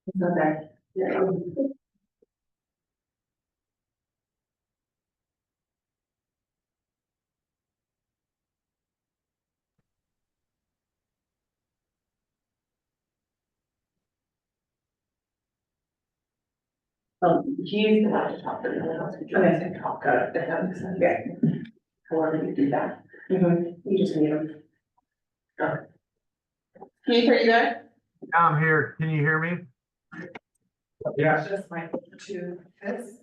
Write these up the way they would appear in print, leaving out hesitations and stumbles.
Okay. Yeah. He's allowed to talk, but no one else can join us and talk, if that makes sense. Yeah. However you do that. You just need them. Okay. Keith, are you there? I'm here. Can you hear me? Yes. Just mic to this.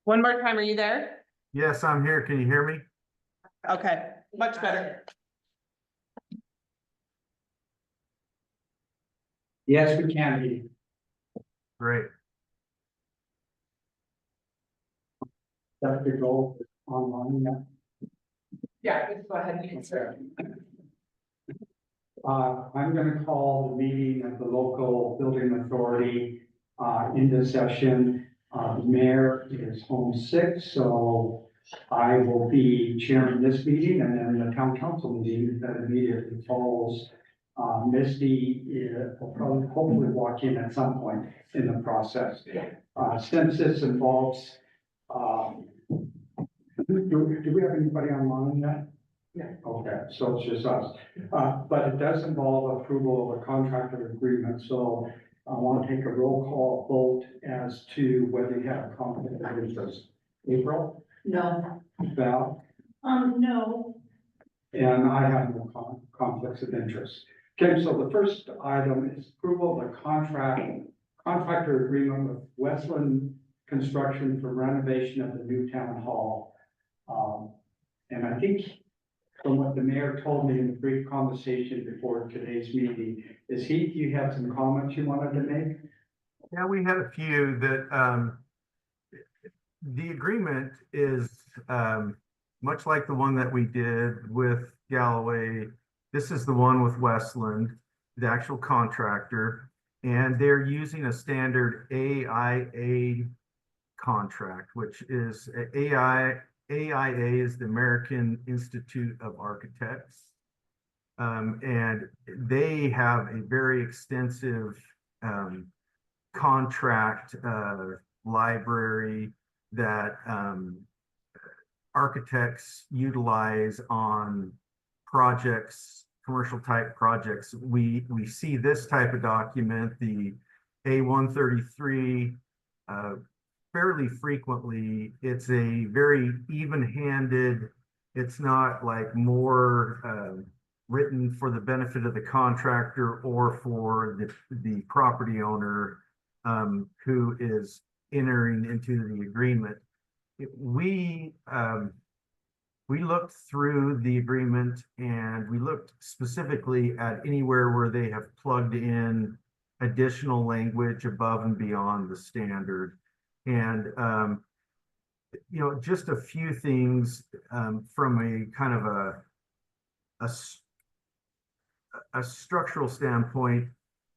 One more time, are you there? Yes, I'm here. Can you hear me? Okay, much better. Yes, we can be. Great. Dr. Gold online, yeah. Yeah, just go ahead, you can start. I'm gonna call the meeting of the local building authority, into session. The mayor is home sick, so I will be chairing this meeting and then the town council meeting that immediately follows. Misty will probably hopefully walk in at some point in the process. Since this involves, do we have anybody online yet? Yeah. Okay, so it's just us. But it does involve approval of a contractor agreement, so I want to take a roll call vote as to whether you have a conflict of interest. April, No. Val, No. and I have no conflicts of interest. Okay, so the first item is approval of a contractor agreement with Westland Construction for renovation of the new town hall. And I think from what the mayor told me in the brief conversation before today's meeting, is you had some comments you wanted to make? Yeah, we had a few that the agreement is much like the one that we did with Galloway. This is the one with Westland, the actual contractor, and they're using a standard AIA contract, which is AIA is the American Institute of Architects. And they have a very extensive contract library that architects utilize on projects, commercial type projects. We see this type of document, the A133, fairly frequently. It's a very even-handed, it's not like more written for the benefit of the contractor or for the property owner who is entering into the agreement. We looked through the agreement and we looked specifically at anywhere where they have plugged in additional language above and beyond the standard. And, you know, just a few things from a kind of a structural standpoint.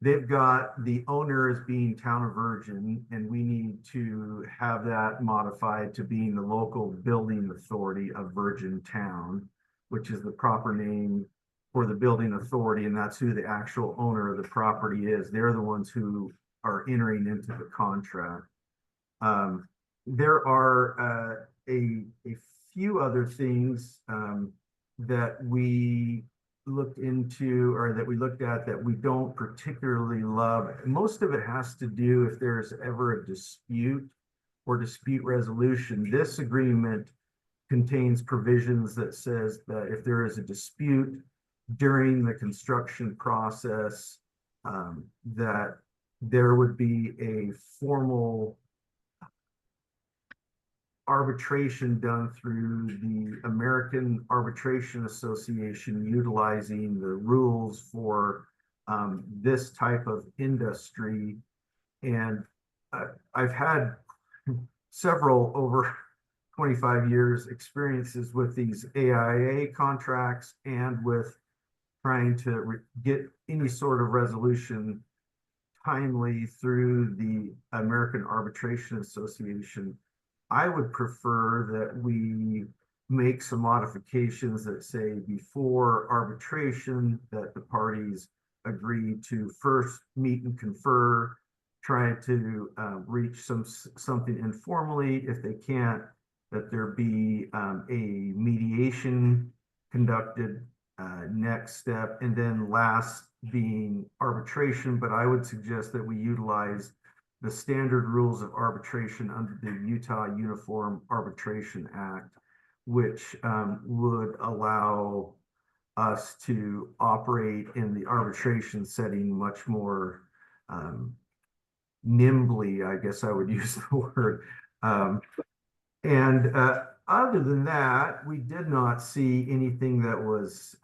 They've got the owner as being Town of Virgin, and we need to have that modified to being the local building authority of Virgin Town, which is the proper name for the building authority, and that's who the actual owner of the property is. They're the ones who are entering into the contract. There are a few other things that we looked into or that we looked at that we don't particularly love. Most of it has to do if there's ever a dispute or dispute resolution. This agreement contains provisions that says that if there is a dispute during the construction process, that there would be a formal arbitration done through the American Arbitration Association, utilizing the rules for this type of industry. And I've had several over 25 years experiences with these AIA contracts and with trying to get any sort of resolution timely through the American Arbitration Association, I would prefer that we make some modifications that say before arbitration that the parties agree to first meet and confer, try to reach something informally. If they can't, that there be a mediation conducted, next step, and then last being arbitration. But I would suggest that we utilize the standard rules of arbitration under the Utah Uniform Arbitration Act, which would allow us to operate in the arbitration setting much more nimbly, I guess I would use the word. And other than that, we did not see anything that was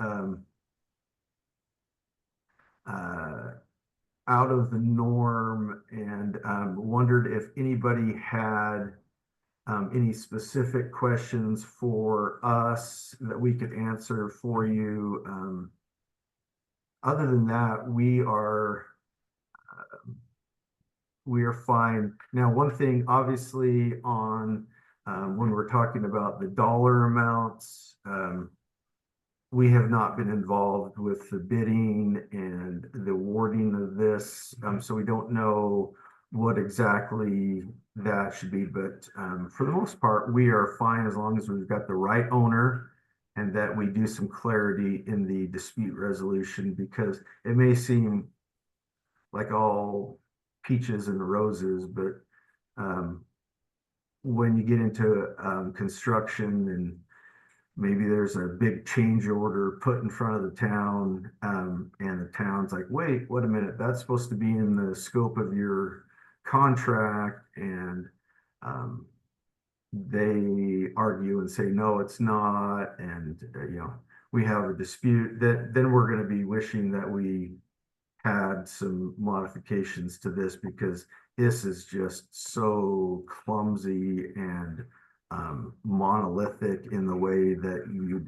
out of the norm, and wondered if anybody had any specific questions for us that we could answer for you. Other than that, we are fine. Now, one thing, obviously, on when we're talking about the dollar amounts, we have not been involved with the bidding and the awarding of this, so we don't know what exactly that should be. But for the most part, we are fine as long as we've got the right owner and that we do some clarity in the dispute resolution, because it may seem like all peaches and roses, but when you get into construction and maybe there's a big change order put in front of the town, and the town's like, wait a minute, that's supposed to be in the scope of your contract, and they argue and say, no, it's not, and we have a dispute, then we're going to be wishing that we had some modifications to this, because this is just so clumsy and monolithic in the way that you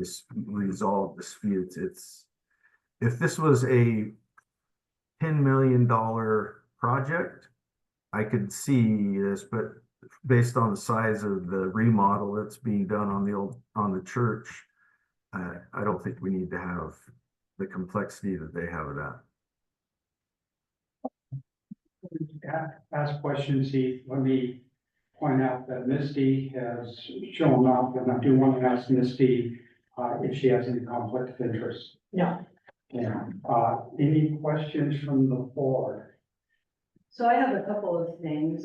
resolve disputes. If this was a $10 million project, I could see this, but based on the size of the remodel that's being done on the church, I don't think we need to have the complexity that they have of that. Ask questions, Heath. Let me point out that Misty has shown up, and I do want to ask Misty if she has any conflict of interest. No. Yeah. Any questions from the board? So I have a couple of things.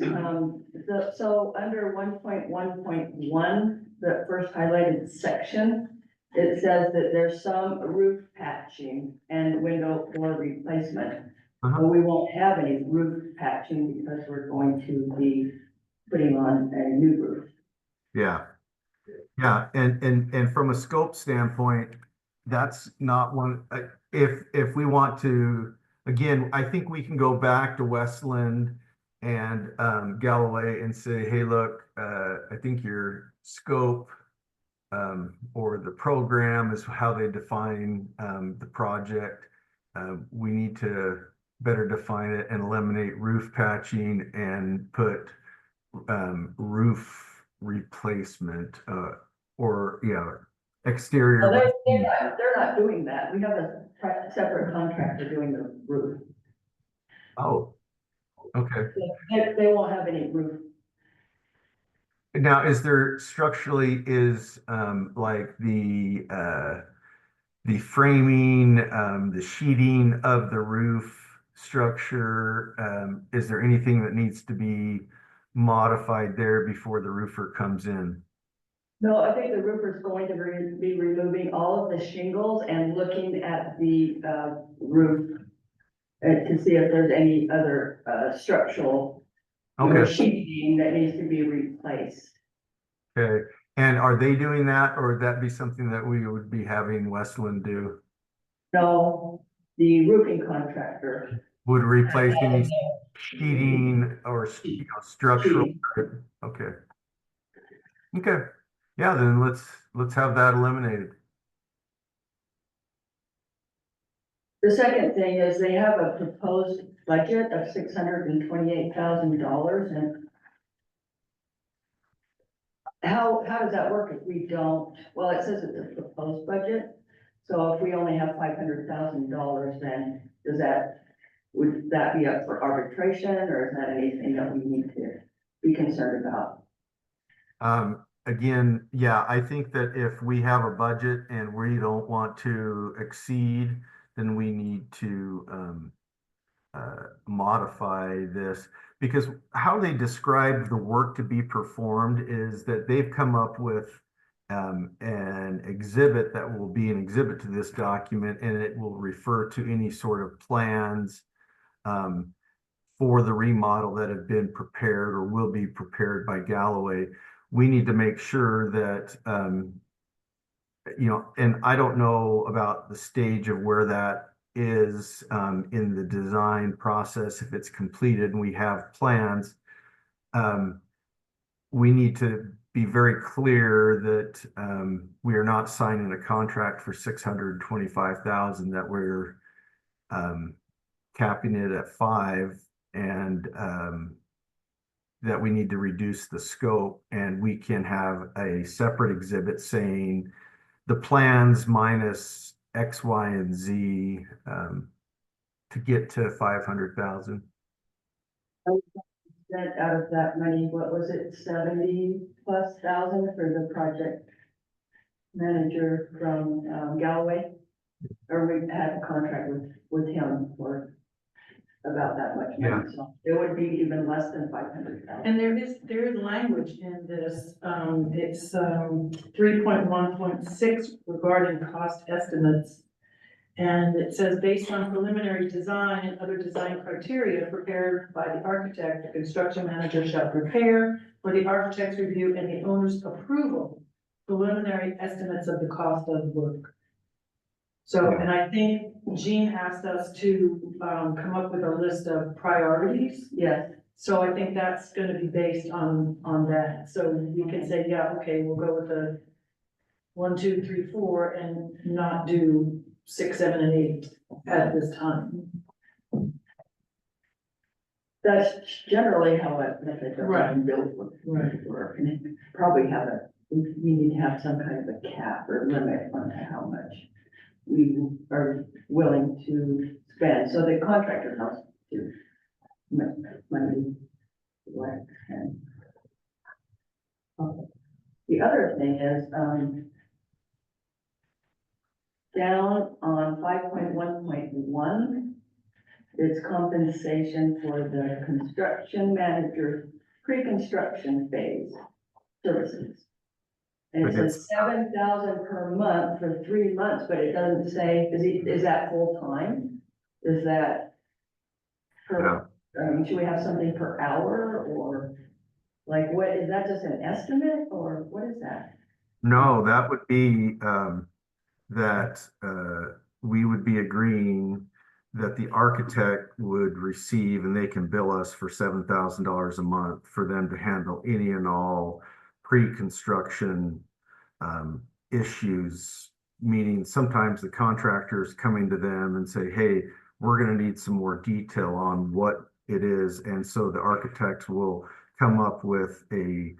So under 1.1.1, the first highlighted section, it says that there's some roof patching and window door replacement. But we won't have any roof patching because we're going to be putting on a new roof. Yeah. And from a scope standpoint, that's not one, if we want to, again, I think we can go back to Westland and Galloway and say, hey, look, I think your scope or the program is how they define the project. We need to better define it and eliminate roof patching and put roof replacement exterior. No, they're not doing that. We have a separate contractor doing the roof. Oh, okay. They won't have any roof. Now, is there structurally like the framing, the sheeting of the roof structure, is there anything that needs to be modified there before the roofer comes in? No, I think the roofer's going to be removing all of the shingles and looking at the roof to see if there's any other structural sheeting that needs to be replaced. Okay, and are they doing that, or would that be something that we would be having Westland do? No, the roofing contractor. Would replace any sheeting or structural? Okay. Okay. Yeah, then let's have that eliminated. The second thing is they have a proposed budget of $628,000 and how does that work if we don't, well, it says it's a proposed budget. So if we only have $500,000, then would that be up for arbitration or is that anything that we need to be concerned about? Again, yeah, I think that if we have a budget and we don't want to exceed, then we need to modify this. Because how they describe the work to be performed is that they've come up with an exhibit that will be an exhibit to this document, and it will refer to any sort of plans for the remodel that have been prepared or will be prepared by Galloway. We need to make sure that, and I don't know about the stage of where that is in the design process, if it's completed and we have plans. We need to be very clear that we are not signing a contract for $625,000, that we're capping it at 5, and that we need to reduce the scope, and we can have a separate exhibit saying the plans minus X, Y, and Z to get to 500,000. That out of that money, what was it, 70,000+ for the project manager from Galloway? Or we had a contract with him for about that much money, so it would be even less than 500,000. And there is language in this, it's 3.1.6 regarding cost estimates. And it says, based on preliminary design and other design criteria prepared by the architect, the construction manager shall prepare for the architect's review and the owner's approval, preliminary estimates of the cost of the work. So, and I think Jean asked us to come up with a list of priorities. Yes, So I think that's gonna be based on that. So we can say, yeah, okay, we'll go with the 1, 2, 3, 4 and not do 6, 7, and 8 at this time. that's generally how it, method Right. and build would work, and probably we need to have some kind of a cap or limit on how much we are willing to spend, so the contractor knows to make money. Like, and the other thing is, down on 5.1.1, it's compensation for the construction manager pre-construction phase services. And it says 7,000 per month for 3 months, but it doesn't say, is that full time? Is that per, should we have something per hour, or like, what, is that just an estimate, or what is that? No, that would be that we would be agreeing that the architect would receive, and they can bill us for $7,000 a month for them to handle any and all pre-construction issues, meaning sometimes the contractors coming to them and say, hey, we're going to need some more detail on what it is. And so the architects will come up with a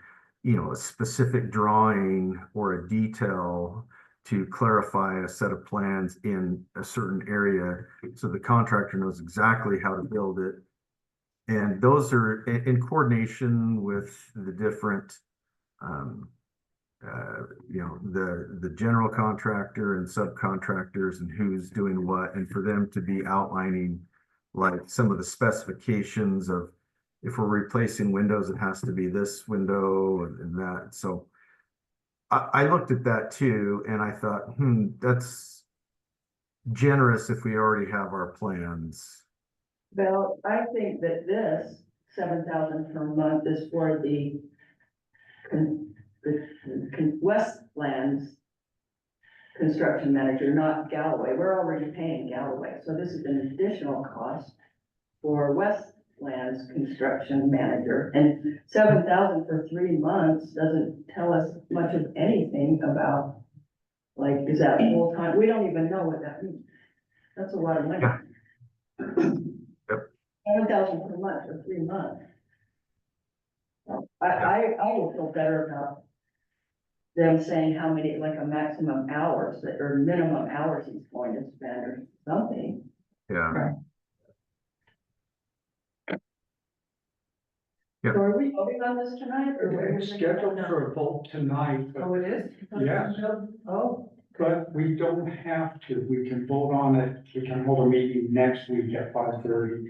specific drawing or a detail to clarify a set of plans in a certain area, so the contractor knows exactly how to build it. And those are in coordination with the different, the general contractor and subcontractors and who's doing what, and for them to be outlining like some of the specifications of, if we're replacing windows, it has to be this window and that. So I looked at that too, and I thought, that's generous if we already have our plans. Well, I think that this 7,000 per month is for the Westlands construction manager, not Galloway. We're already paying Galloway, so this is an additional cost for Westlands construction manager. And 7,000 for 3 months doesn't tell us much of anything about, like, is that full time? We don't even know what that means. That's a lot of money. Yeah. Yep. 7,000 per month for 3 months. I would feel better about them saying how many, like a maximum hours that, or minimum hours he's going to spend or something. Yeah, So are we voting on this tonight or? It's scheduled for a vote tonight, but, Oh, it is? Yes. Oh, but we don't have to. We can vote on it. We can hold a meeting next week at 5:30.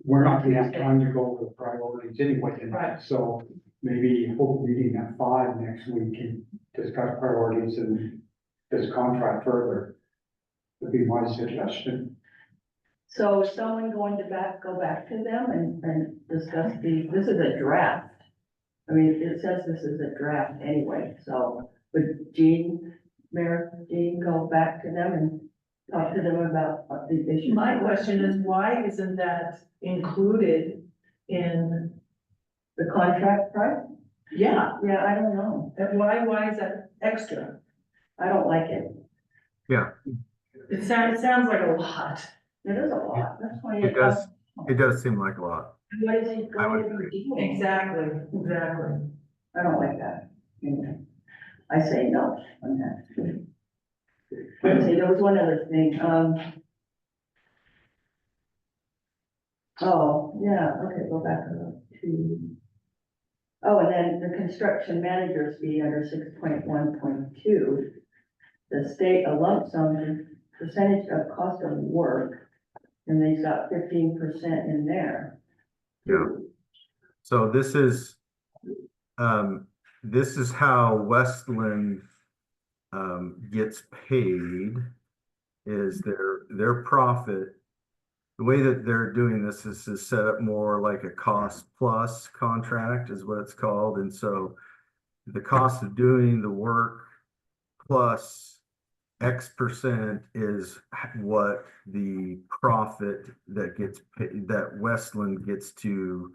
We're not gonna have time to go over the priorities anyway tonight, so maybe hold a meeting at 5 next week and discuss priorities and this contract further. Would be my suggestion. So is someone going to go back to them and discuss this is a draft. I mean, it says this is a draft anyway, so would Mayor Jean go back to them and talk to them about what the issue? my question is, why isn't that included in, The contract price? yeah, Yeah, I don't know. and why is that extra? I don't like it. It sounds like a lot. It is a lot. That's why. it does seem like a lot. What is he I would going to be doing? Exactly. I don't like that. Anyway, I say no on that. Let's see, there was one other thing, oh, yeah, okay, go back to. Oh, and then the construction manager's fee under 6.1.2. The state a lump sum percentage of cost of work, and they've got 15% in there. Yeah. So this is how Westland gets paid, is their profit. The way that they're doing this is to set up more like a cost plus contract is what it's called. And so the cost of doing the work plus X% is what the profit that gets paid, that Westland gets to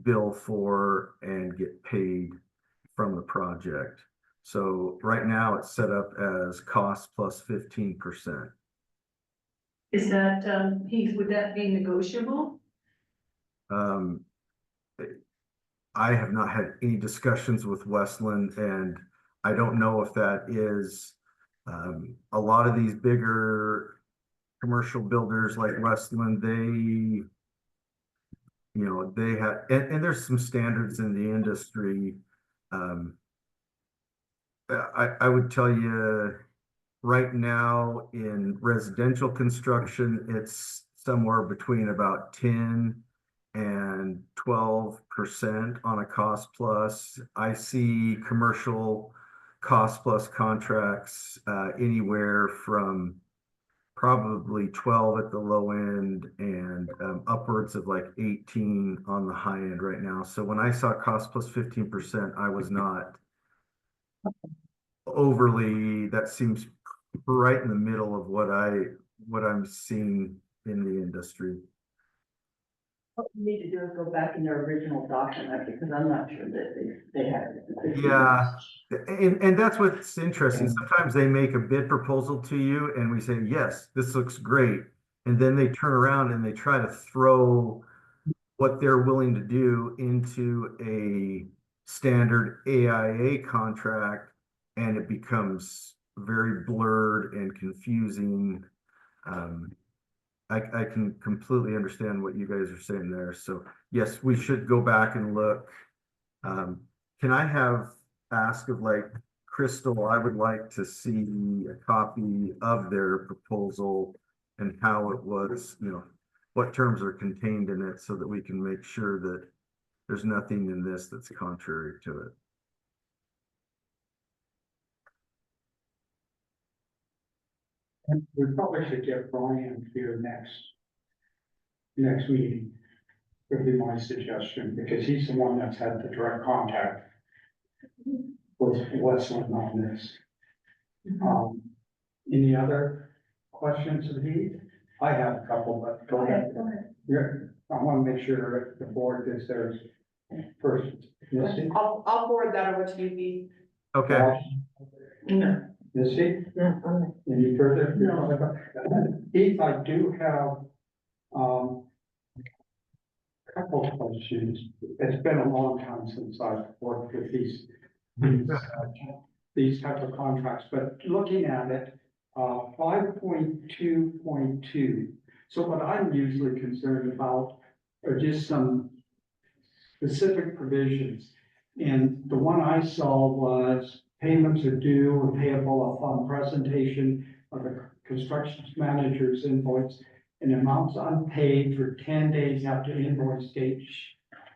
bill for and get paid from the project. So right now it's set up as cost plus 15%. Is that, would that be negotiable? I have not had any discussions with Westland, and I don't know if that is a lot of these bigger commercial builders like Westland, they have, and there's some standards in the industry. I would tell you right now in residential construction, it's somewhere between about 10 and 12% on a cost plus. I see commercial cost plus contracts anywhere from probably 12 at the low end and upwards of like 18 on the high end right now. So when I saw cost plus 15%, I was not overly, that seems right in the middle of what I'm seeing in the industry. What we need to do is go back in their original document, because I'm not sure that they have it. Yeah, and that's what's interesting. Sometimes they make a bid proposal to you and we say, yes, this looks great. And then they turn around and they try to throw what they're willing to do into a standard AIA contract, and it becomes very blurred and confusing. I can completely understand what you guys are saying there. So yes, we should go back and look. Can I ask of like Crystal, I would like to see a copy of their proposal and how it was, what terms are contained in it so that we can make sure that there's nothing in this that's contrary to it. And we probably should get Brian here next meeting. Would be my suggestion, because he's the one that's had the direct contact with Westland on this. Any other questions of Heath? I have a couple, but go ahead. I want to make sure the board gets theirs first. Missy? I'll forward that over to you, Pete. Okay. No. Missy? No. Any further? No. Heath, I do have, Couple of questions. It's been a long time since I've worked with these type of contracts, but looking at it, 5.2.2. So what I'm usually concerned about are just some specific provisions. And the one I saw was payments are due or payable upon presentation of the construction manager's invoice and amounts unpaid for 10 days after invoice date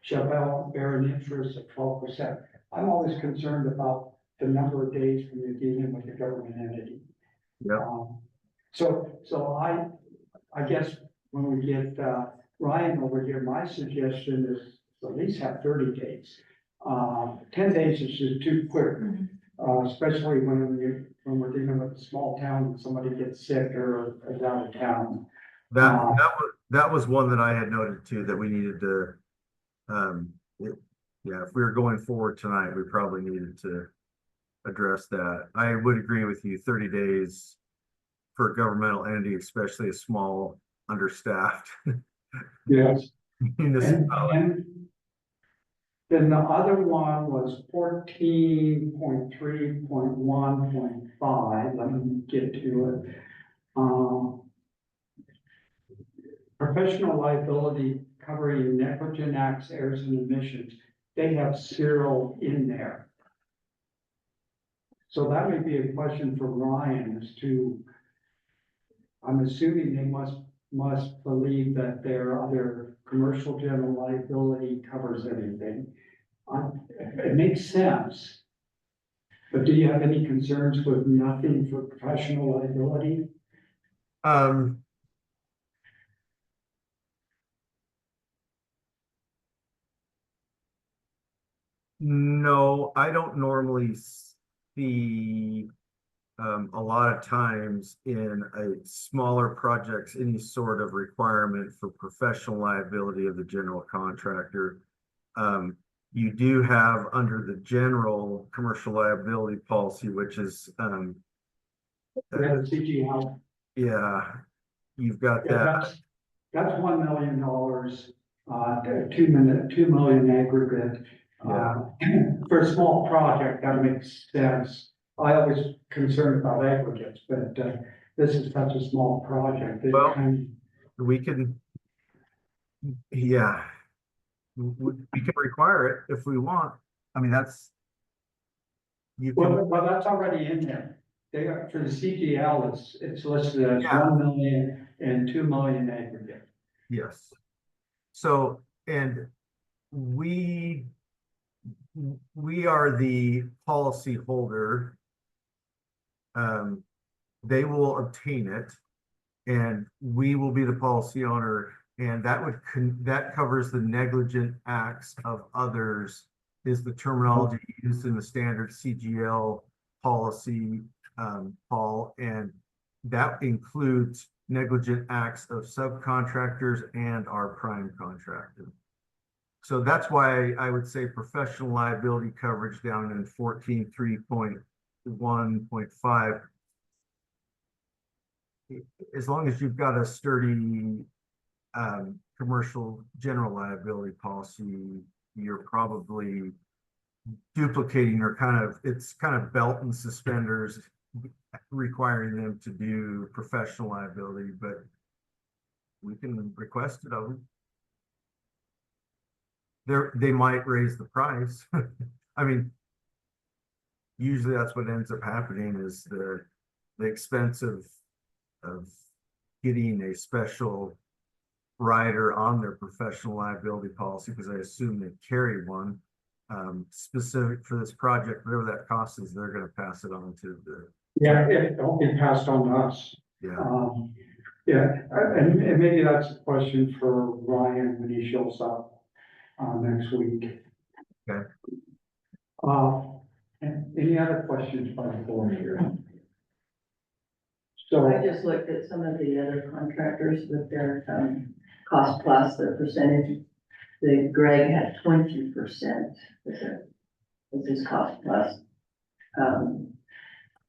shall bear an interest of 12%. I'm always concerned about the number of days when you're dealing with a government entity. Yep. So I guess when we get Ryan over here, my suggestion is at least have 30 days. 10 days is just too quick, especially when we're dealing with a small town and somebody gets sick or is out of town. That was one that I had noted too, that we needed to, yeah, if we were going forward tonight, we probably needed to address that. I would agree with you, 30 days for a governmental entity, especially a small, understaffed Yes. municipality. And then the other one was 14.3.1.5. Let me get to it. Professional liability covering negligent acts, errors, and omissions. They have 0 in there. So that may be a question for Ryan as to, I'm assuming they must believe that their other commercial general liability covers everything. It makes sense. But do you have any concerns with nothing for professional liability? No, I don't normally see a lot of times in a smaller projects, any sort of requirement for professional liability of the general contractor. You do have under the general commercial liability policy, which is, CGL. yeah, you've got Yeah, that. that's $1 million, 2 million aggregate. For a small project, that makes sense. I always concerned about aggregates, but this is such a small project. Well, we can, yeah, we can require it if we want. I mean, that's, you can, Well, that's already in there. They are, for the CGL, it's listed as Yeah. 1 million and 2 million aggregate. yes. So, and we are the policy holder. They will obtain it and we will be the policy owner, and that would that covers the negligent acts of others is the terminology used in the standard CGL policy, Paul, and that includes negligent acts of subcontractors and our prime contractor. So that's why I would say professional liability coverage down in 14.3.1.5. As long as you've got a sturdy commercial general liability policy, you're probably duplicating or it's kind of belt and suspenders requiring them to do professional liability, but we can request it of them. They might raise the price. I mean, usually that's what ends up happening is the expense of getting a special rider on their professional liability policy, because I assume they carry one specific for this project. Whatever that cost is, they're going to pass it on to the. Yeah, it'll be passed on to us. Yeah. And maybe that's a question for Ryan when he shows up next week. Okay. And any other questions by the board here? So I just looked at some of the other contractors with their, cost plus, their percentage. The Greg had 20% was his cost plus.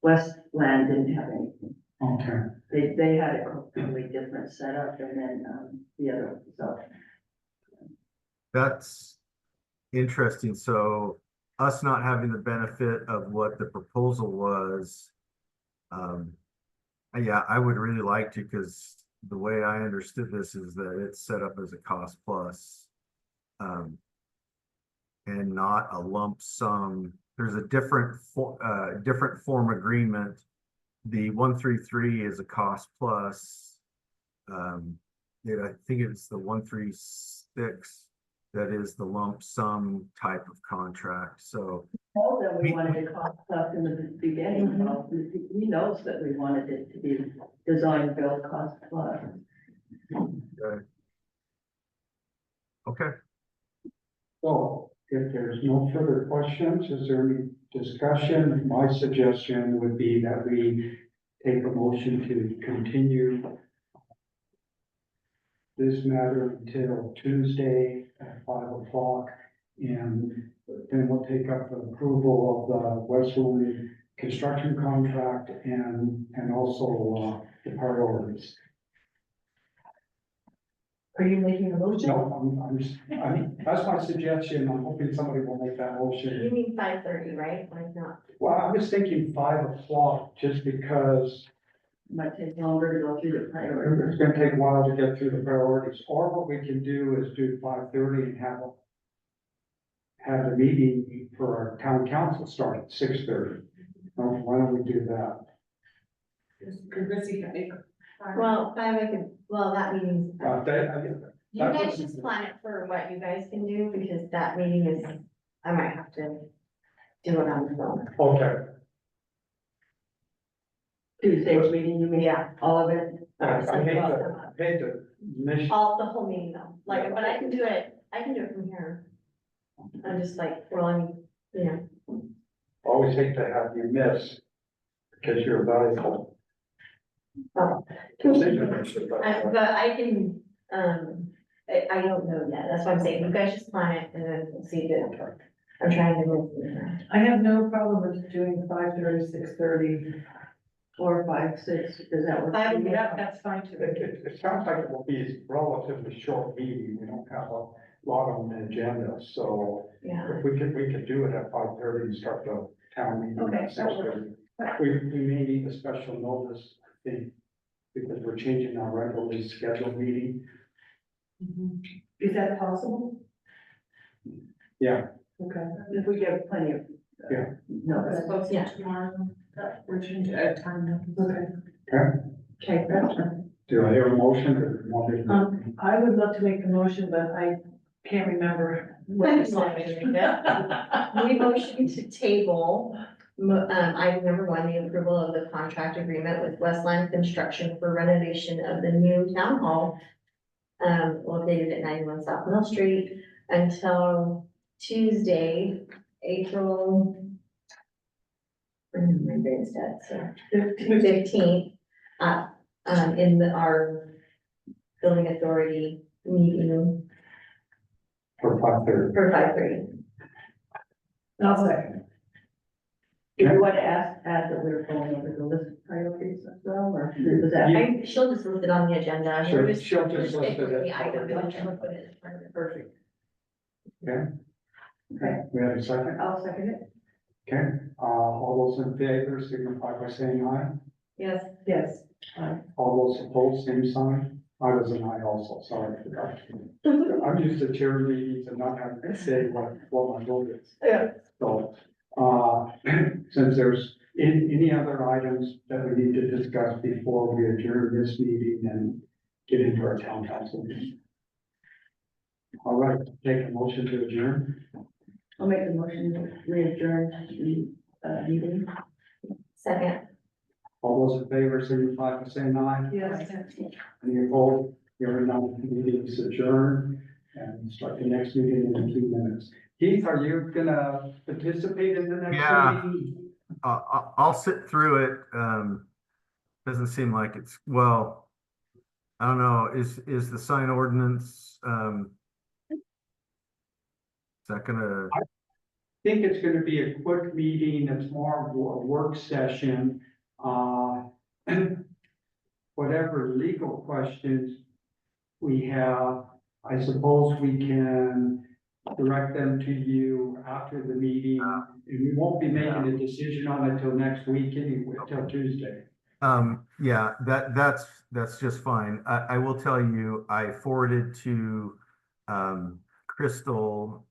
Westland didn't have anything. okay, They had a completely different setup and then, the other, so. That's interesting. So us not having the benefit of what the proposal was, yeah, I would really like to, because the way I understood this is that it's set up as a cost plus, and not a lump sum. There's a different form agreement. The 133 is a cost plus. I think it's the 136 that is the lump sum type of contract. So All that we wanted to cost plus in the beginning, so he knows that we wanted it to be design build cost plus. okay, So if there's no further questions, is there any discussion? My suggestion would be that we take a motion to continue this matter until Tuesday at 5 o'clock. And then we'll take up the approval of the Westwood construction contract and also the priorities. Are you making a motion? No, I mean, that's my suggestion. I'm hoping somebody will make that You motion. mean 5:30, right? Like not, Well, I was thinking 5 o'clock, just because Might take longer to go through the priorities. it's gonna take a while to get through the priorities. Or what we can do is do 5:30 and have the meeting for our town council start at 6:30. Why don't we do that? well, 5, I could, well, that meeting's. You That guys was- just plan it for what you guys can do, because that meeting is, I might have to do it on the phone. Okay. Tuesday's meeting, you mean? Yeah. All of it? I hate to miss. All, the whole meeting though, like, but I can do it from here. I'm just like, well, Always hate to have you miss, because you're valuable. oh. Decision maker. But I can, I don't know yet, that's what I'm saying, you guys just plan it and then we'll see if it works. I'm trying to move it around. I have no problem with doing 5:30, 6:30. Or 5, 6, does that work? Five will be Yeah, that's fine too. It sounds like it will be a relatively short meeting. We don't have a lot on the agenda, so Yeah, if we could do it at 5:30 and start the town meeting Okay, at 6:30. We may need a special notice, I think, because we're changing our regularly scheduled meeting. Is that possible? Yeah. Okay. If we get plenty of. Yeah. No, that's. yeah. We're changing at time. Okay. Okay. Okay, that's fine. Do I hear a motion or you want me to? I would love to make the motion, but I can't remember what you said. We motion to table, item number 1, the approval of the contract agreement with Westland Construction for renovation of the new town hall, located at 91 South Mill Street, until Tuesday, April. My brain's dead, so 15th, in our building authority meeting For 5:30. for 5:30. I'll second. If you want to add that we're going over the list of priorities as well, or does that? She'll just list it on the agenda. Sure, We're just- she'll just list it. The item, and she'll put it in front of it. Perfect. Okay, Okay, we have a second. I'll second it. Okay, all those in favor signify by saying aye. Yes, Yes. All those opposed, same sign. I was an aye also, sorry, I forgot. I'm used to chair meetings and not having to say what my vote is. Yeah. So, since there's any other items that we need to discuss before we adjourn this meeting and get into our town council meeting. All right, take a motion to adjourn. I'll make the motion to adjourn the meeting. second. All those in favor signify by saying aye. Yes. Any opposed? Hearing none, meeting is adjourned and start the next meeting in 2 minutes. Keith, are you gonna participate in the next Yeah. meeting? I'll sit through it. Doesn't seem like it's, well, I don't know, is the sign ordinance, is that gonna, I think it's gonna be a quick meeting. It's more of a work session. Whatever legal questions we have, I suppose we can direct them to you after the meeting. And we won't be making a decision on it till next week anyway, till Tuesday. Yeah, that's just fine. I will tell you, I forwarded to, Crystal,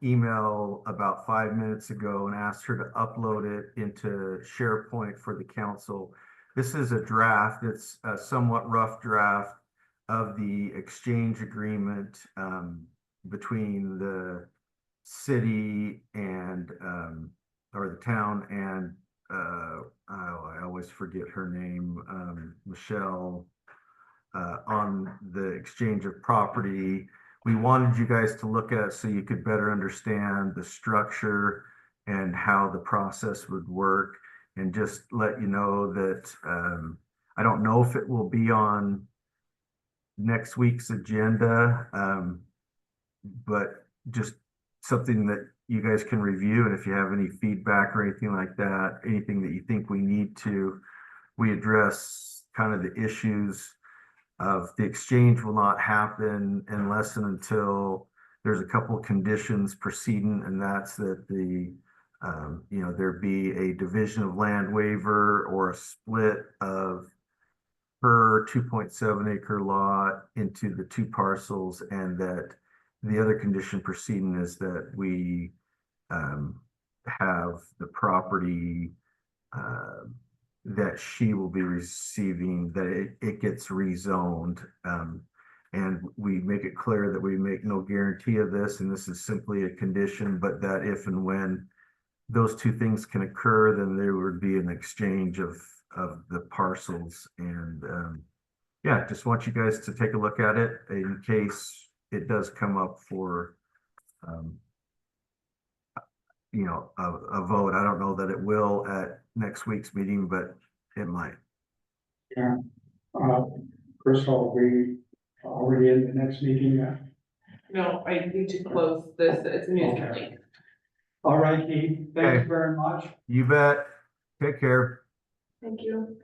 email about 5 minutes ago and asked her to upload it into SharePoint for the council. This is a draft. It's a somewhat rough draft of the exchange agreement, between the city and, or the town and, I always forget her name, Michelle, on the exchange of property. We wanted you guys to look at it so you could better understand the structure and how the process would work, and just let you know that, I don't know if it will be on next week's agenda, but just something that you guys can review, and if you have any feedback or anything like that, anything that you think we address kind of the issues of the exchange will not happen unless and until there's a couple of conditions preceding, and that's that there be a division of land waiver or a split of her 2.7 acre lot into the two parcels, and that the other condition preceding is that we have the property that she will be receiving, that it gets rezoned. And we make it clear that we make no guarantee of this, and this is simply a condition, but that if and when those two things can occur, then there would be an exchange of the parcels. And yeah, just want you guys to take a look at it in case it does come up for a vote. I don't know that it will at next week's meeting, but it might. Yeah. Crystal, we already in the next meeting yet? No, I need to close this, it's a news Okay. link. All right, Keith, thank Okay. you very much. You bet. Take care. Thank you.